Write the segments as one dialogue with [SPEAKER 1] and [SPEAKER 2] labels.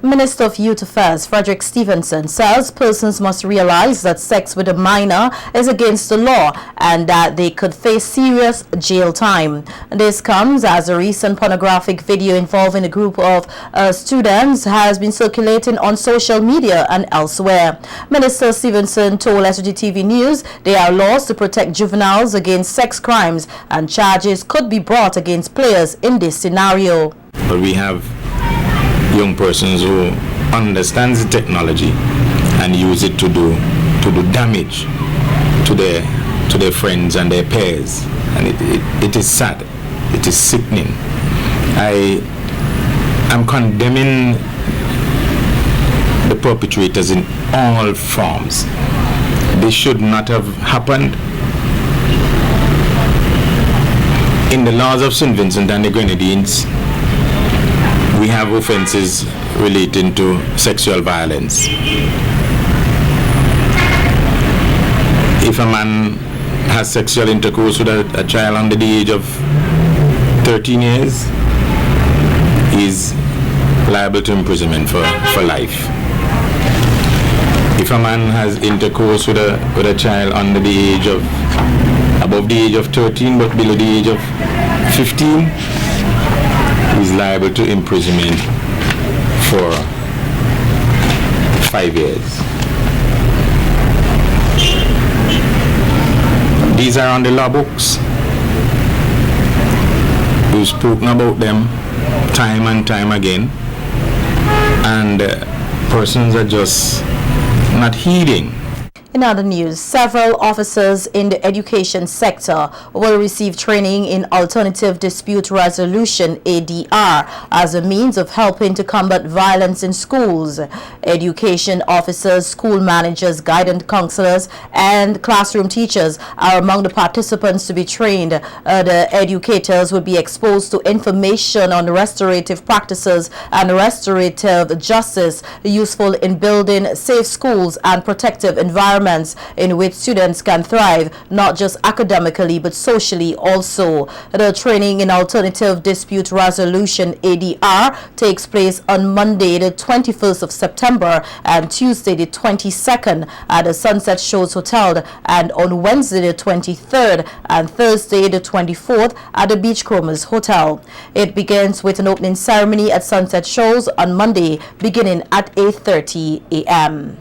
[SPEAKER 1] Minister of Youth Affairs Frederick Stevenson says persons must realize that sex with a minor is against the law and that they could face serious jail time. This comes as a recent pornographic video involving a group of students has been circulating on social media and elsewhere. Minister Stevenson told SVG-TV News there are laws to protect juveniles against sex crimes and charges could be brought against players in this scenario.
[SPEAKER 2] But we have young persons who understand the technology and use it to do damage to their friends and their peers, and it is sad, it is sickening. I am condemning the perpetrators in all forms. This should not have happened. In the laws of St. Vincent and the Grenadines, we have offenses relating to sexual violence. If a man has sexual intercourse with a child under the age of 13 years, he is liable to imprisonment for life. If a man has intercourse with a child under the age of, above the age of 13 but below the age of 15, is liable to imprisonment for 5 years. These are on the law books. We've spoken about them time and time again, and persons are just not heeding.
[SPEAKER 1] In other news, several officers in the education sector will receive training in alternative dispute resolution (ADR) as a means of helping to combat violence in schools. Education officers, school managers, guidance counselors, and classroom teachers are among the participants to be trained. The educators will be exposed to information on restorative practices and restorative justice useful in building safe schools and protective environments in which students can thrive, not just academically but socially also. The training in alternative dispute resolution (ADR) takes place on Monday the 21st of September and Tuesday the 22nd at the Sunset Shows Hotel, and on Wednesday the 23rd and Thursday the 24th at the Beachcombers Hotel. It begins with an opening ceremony at Sunset Shows on Monday beginning at 8:30 a.m.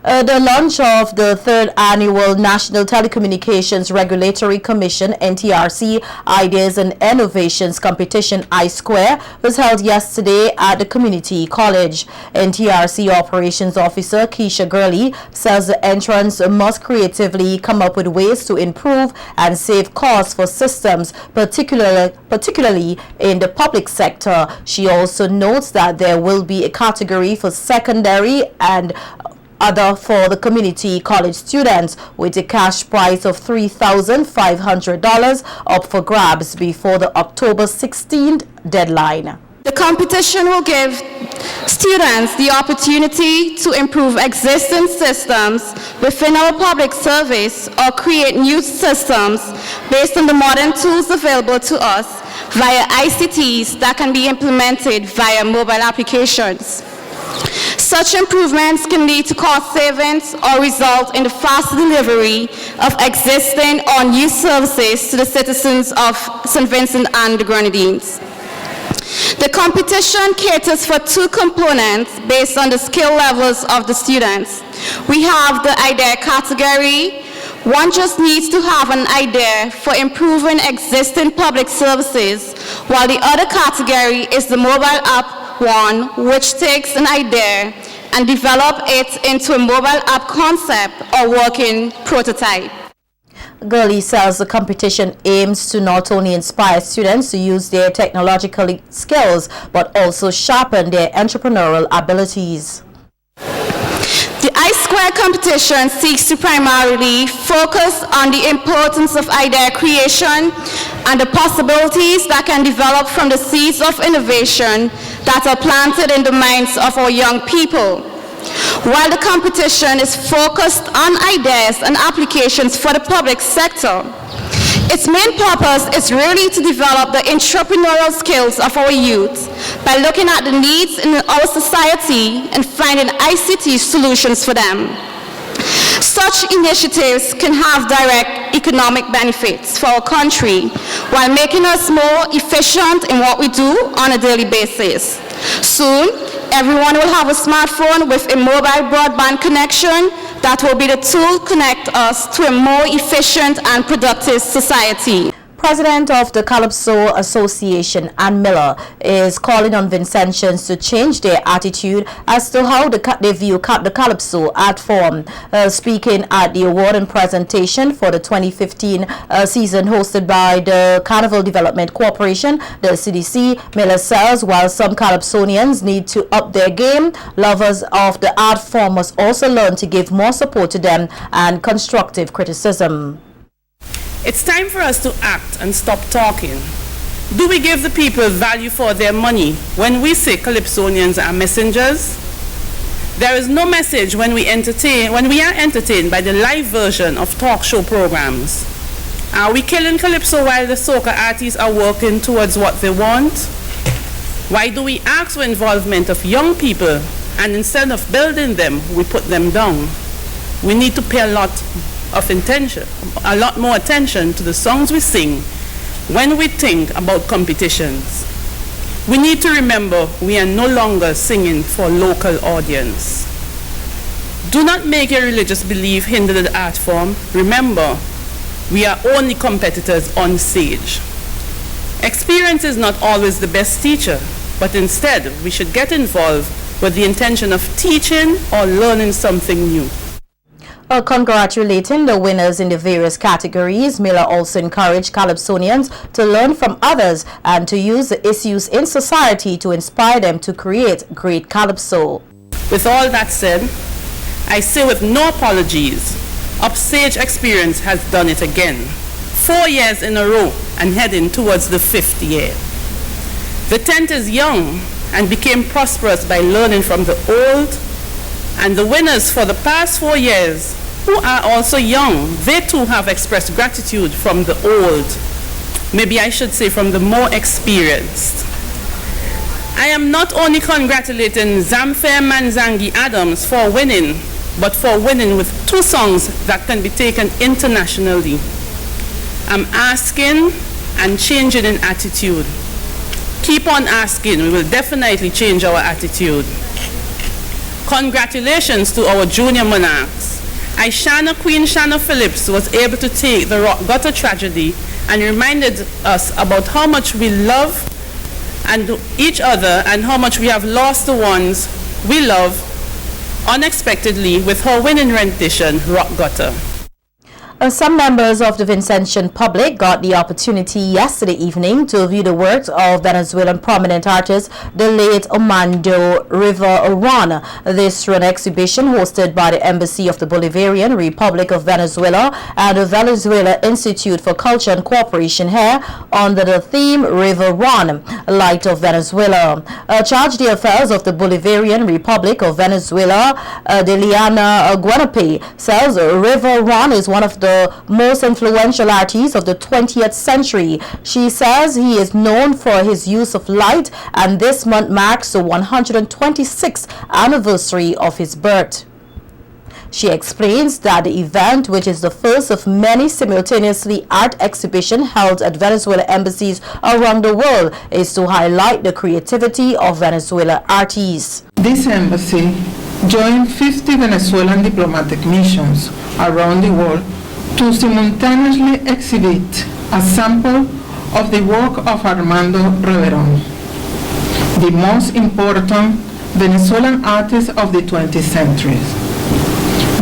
[SPEAKER 1] The launch of the 3rd Annual National Telecommunications Regulatory Commission (NTRC) Ideas and Innovations Competition I-Square was held yesterday at the Community College. NTRC Operations Officer Keisha Gurley says the entrants must creatively come up with ways to improve and save costs for systems, particularly in the public sector. She also notes that there will be a category for secondary and other for the community college students, with a cash prize of $3,500 up for grabs before the October 16th deadline.
[SPEAKER 3] The competition will give students the opportunity to improve existing systems within our public service or create new systems based on the modern tools available to us via ICTs that can be implemented via mobile applications. Such improvements can lead to cost savings or result in the faster delivery of existing or new services to the citizens of St. Vincent and the Grenadines. The competition caters for 2 components based on the skill levels of the students. We have the idea category. One just needs to have an idea for improving existing public services, while the other category is the mobile app one, which takes an idea and develop it into a mobile app concept or working prototype.
[SPEAKER 1] Gurley says the competition aims to not only inspire students to use their technological skills, but also sharpen their entrepreneurial abilities.
[SPEAKER 3] The I-Square competition seeks to primarily focus on the importance of idea creation and the possibilities that can develop from the seeds of innovation that are planted in the minds of our young people. While the competition is focused on ideas and applications for the public sector, Its main purpose is really to develop the entrepreneurial skills of our youth by looking at the needs in our society and finding ICT solutions for them. Such initiatives can have direct economic benefits for our country while making us more efficient in what we do on a daily basis. Soon, everyone will have a smartphone with a mobile broadband connection that will be the tool to connect us to a more efficient and productive society.
[SPEAKER 1] President of the Calypso Association, Ann Miller, is calling on Vincentians to change their attitude as to how they view the Calypso art form. Speaking at the award and presentation for the 2015 season hosted by the Carnival Development Corporation, the CDC, Miller says while some Calypsonians need to up their game, lovers of the art form must also learn to give more support to them and constructive criticism.
[SPEAKER 4] It's time for us to act and stop talking. Do we give the people value for their money when we say Calypsonians are messengers? There is no message when we are entertained by the live version of talk show programs. Are we killing Calypso while the soca artists are working towards what they want? Why do we ask for involvement of young people and instead of building them, we put them down? We need to pay a lot more attention to the songs we sing when we think about competitions. We need to remember we are no longer singing for a local audience. Do not make your religious belief hinder the art form. Remember, we are only competitors on stage. Experience is not always the best teacher, but instead we should get involved with the intention of teaching or learning something new.
[SPEAKER 1] Congratulating the winners in the various categories, Miller also encouraged Calypsonians to learn from others and to use the issues in society to inspire them to create great Calypso.
[SPEAKER 4] With all that said, I say with no apologies, Upstage Experience has done it again. 4 years in a row and heading towards the 5th year. The tent is young and became prosperous by learning from the old, and the winners for the past 4 years, who are also young, they too have expressed gratitude from the old. Maybe I should say from the more experienced. I am not only congratulating Zamfare Manzangi Adams for winning, but for winning with 2 songs that can be taken internationally. I'm asking and changing in attitude. Keep on asking, we will definitely change our attitude. Congratulations to our junior monarchs. Queen Shanna Phillips was able to take the rock gutter tragedy and reminded us about how much we love and each other and how much we have lost the ones we love unexpectedly with her winning rendition, Rock Gutter.
[SPEAKER 1] Some members of the Vincentian public got the opportunity yesterday evening to view the works of Venezuelan prominent artist, the late Armando Rivera. This run exhibition, hosted by the Embassy of the Bolivarian Republic of Venezuela and the Venezuela Institute for Culture and Cooperation here, under the theme River Run, Light of Venezuela. Charged the affairs of the Bolivarian Republic of Venezuela, Deliana Guanape, says River Run is one of the most influential artists of the 20th century. She says he is known for his use of light, and this month marks the 126th anniversary of his birth. She explains that the event, which is the first of many simultaneously art exhibitions held at Venezuela embassies around the world, is to highlight the creativity of Venezuela artists.
[SPEAKER 5] This embassy joined 50 Venezuelan diplomatic missions around the world to simultaneously exhibit a sample of the work of Armando Rivera, the most important Venezuelan artist of the 20th century.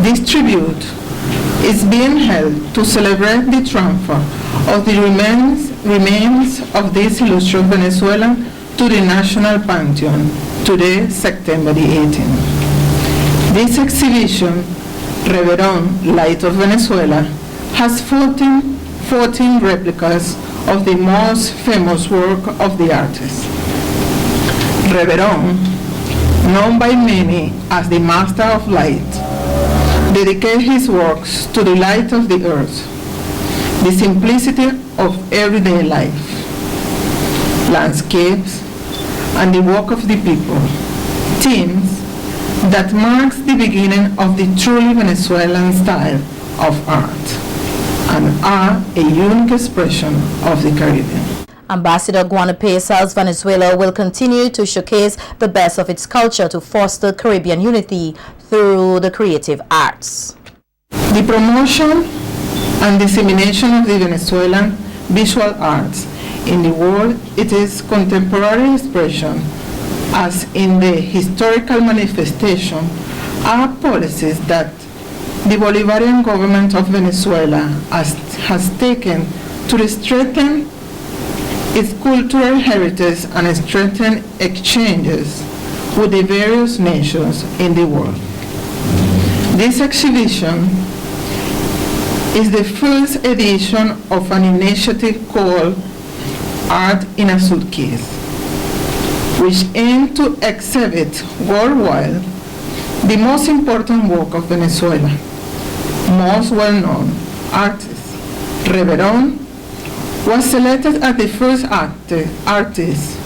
[SPEAKER 5] This tribute is being held to celebrate the transfer of the remains of this illustrious Venezuelan to the National Pantheon, today, September the 18th. This exhibition, Reverón, Light of Venezuela, has 14 replicas of the most famous work of the artist. Reverón, known by many as the Master of Light, dedicated his works to the light of the earth. the simplicity of everyday life, landscapes, and the work of the people, themes that marks the beginning of the truly Venezuelan style of art and are a unique expression of the Caribbean.
[SPEAKER 1] Ambassador Guanape says Venezuela will continue to showcase the best of its culture to foster Caribbean unity through the creative arts.
[SPEAKER 5] The promotion and dissemination of the Venezuelan visual arts in the world, it is contemporary expression, as in the historical manifestation, are policies that the Bolivarian government of Venezuela has taken to strengthen its cultural heritage and strengthen exchanges with the various nations in the world. This exhibition is the first edition of an initiative called Art in a Suitcase, which aims to exhibit worldwide the most important work of Venezuela. Most well-known artist, Reverón, was selected as the first artist